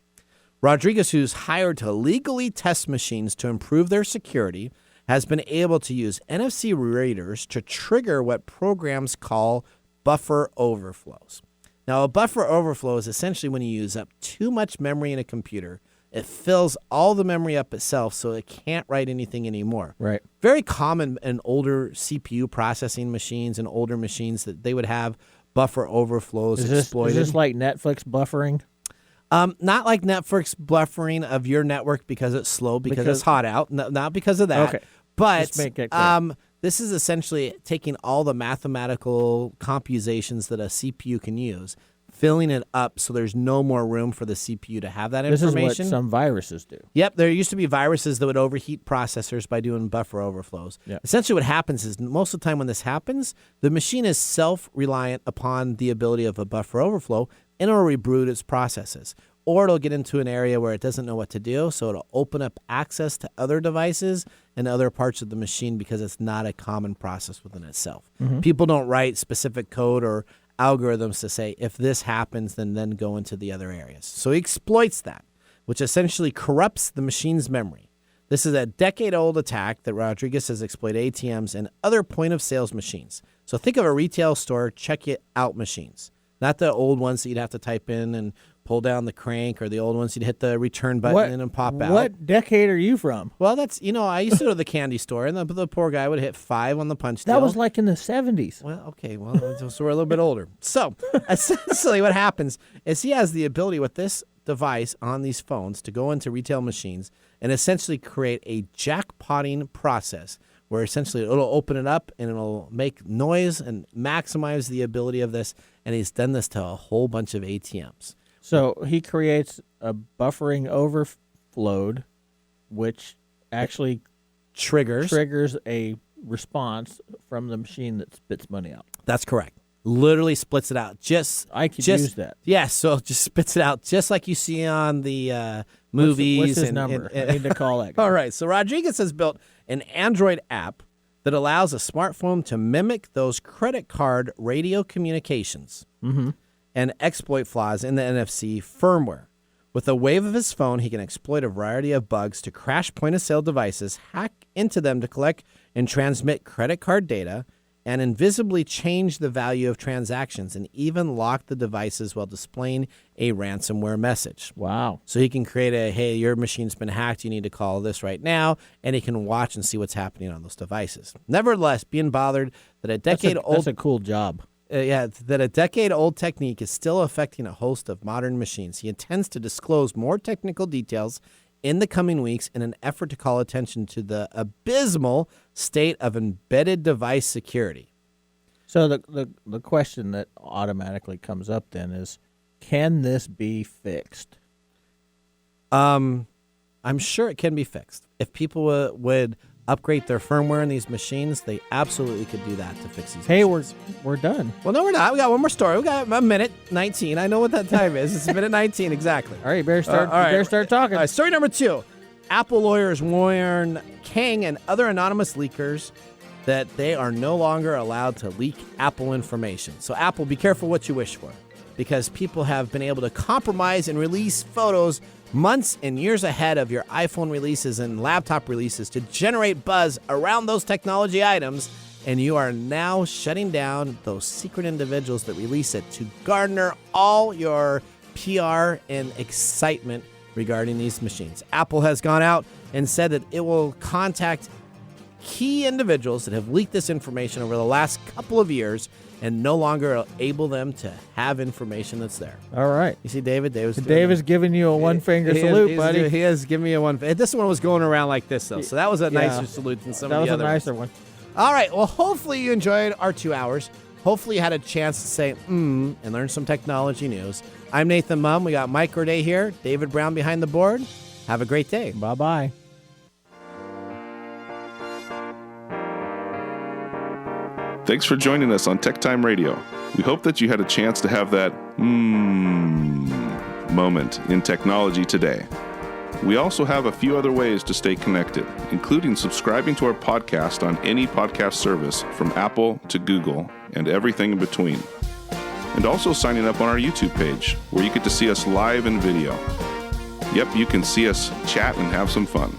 Rodriguez, who's hired to legally test machines to improve their security, has been able to use NFC readers to trigger what programs call buffer overflows. Now, a buffer overflow is essentially when you use up too much memory in a computer. It fills all the memory up itself so it can't write anything anymore.
Right.
Very common in older CPU processing machines and older machines that they would have buffer overflows exploited.
Is this like Netflix buffering?
Not like Netflix buffering of your network because it's slow, because it's hot out. No, not because of that.
Okay.
But
Just make it clear.
this is essentially taking all the mathematical computations that a CPU can use, filling it up so there's no more room for the CPU to have that information.
This is what some viruses do.
Yep, there used to be viruses that would overheat processors by doing buffer overflows.
Yep.
Essentially what happens is most of the time when this happens, the machine is self-reliant upon the ability of a buffer overflow, and it'll reboot its processes. Or it'll get into an area where it doesn't know what to do, so it'll open up access to other devices and other parts of the machine because it's not a common process within itself.
Mhm.
People don't write specific code or algorithms to say, if this happens, then go into the other areas. So he exploits that, which essentially corrupts the machine's memory. This is a decade-old attack that Rodriguez has exploited ATMs and other point-of-sales machines. So think of a retail store check-it-out machines, not the old ones that you'd have to type in and pull down the crank, or the old ones you'd hit the return button and pop out.
What decade are you from?
Well, that's, I used to go to the candy store, and the poor guy would hit 5 on the punch deal.
That was like in the 70s.
Well, okay, so we're a little bit older. So essentially what happens is he has the ability with this device on these phones to go into retail machines and essentially create a jackpotting process where essentially it'll open it up and it'll make noise and maximize the ability of this, and he's done this to a whole bunch of ATMs.
So he creates a buffering overflowed, which actually triggers a response from the machine that spits money out.
That's correct. Literally splits it out.
I could use that.
Yes, so it just spits it out just like you see on the movies.
What's his number? I need to call that guy.
All right, so Rodriguez has built an Android app that allows a smartphone to mimic those credit card radio communications.
Mm-hmm.
And exploit flaws in the NFC firmware. With a wave of his phone, he can exploit a variety of bugs to crash point-of-sale devices, hack into them to collect and transmit credit card data, and invisibly change the value of transactions, and even lock the devices while displaying a ransomware message.
Wow.
So he can create hey, your machine's been hacked, you need to call this right now, and he can watch and see what's happening on those devices. Nevertheless, being bothered that a decade-old...
That's a cool job.
That a decade-old technique is still affecting a host of modern machines. He intends to disclose more technical details in the coming weeks in an effort to call attention to the abysmal state of embedded device security.
So the question that automatically comes up then is, can this be fixed?
I'm sure it can be fixed. If people would upgrade their firmware in these machines, they absolutely could do that to fix these machines.
We're done.
Well, no, we're not. We got one more story. We got a minute 19. I know what that time is. It's a minute 19 exactly.
All right, you better start talking.
All right, story number 2. Apple lawyers warn Kang and other anonymous leakers that they are no longer allowed to leak Apple information. So Apple, be careful what you wish for, because people have been able to compromise and release photos months and years ahead of your iPhone releases and laptop releases to generate buzz around those technology items, and you are now shutting down those secret individuals that release it to garner all your PR and excitement regarding these machines. Apple has gone out and said that it will contact key individuals that have leaked this information over the last couple of years and no longer able them to have information that's there.
All right.
You see, David's
giving you a one-finger salute, buddy.
He has given me a one. This one was going around like this, though, so that was a nicer salute than some of the other ones.
That was a nicer one.
All right. Well, hopefully you enjoyed our 2 hours. Hopefully you had a chance to say, and learn some technology news. I'm Nathan Mumm. We got Mike Corday here, David Brown behind the board. Have a great day.
Bye-bye.
Thanks for joining us on TechTime Radio. We hope that you had a chance to have that moment in technology today. We also have a few other ways to stay connected, including subscribing to our podcast on any podcast service from Apple to Google and everything in between. And also signing up on our YouTube page, where you get to see us live in video. Yep, you can see us chat and have some fun.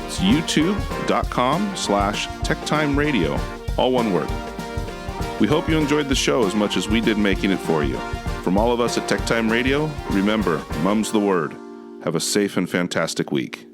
It's youtube.com/TechTime Radio. All one word. We hope you enjoyed the show as much as we did making it for you. From all of us at TechTime Radio, remember, Mumm's the word. Have a safe and fantastic week.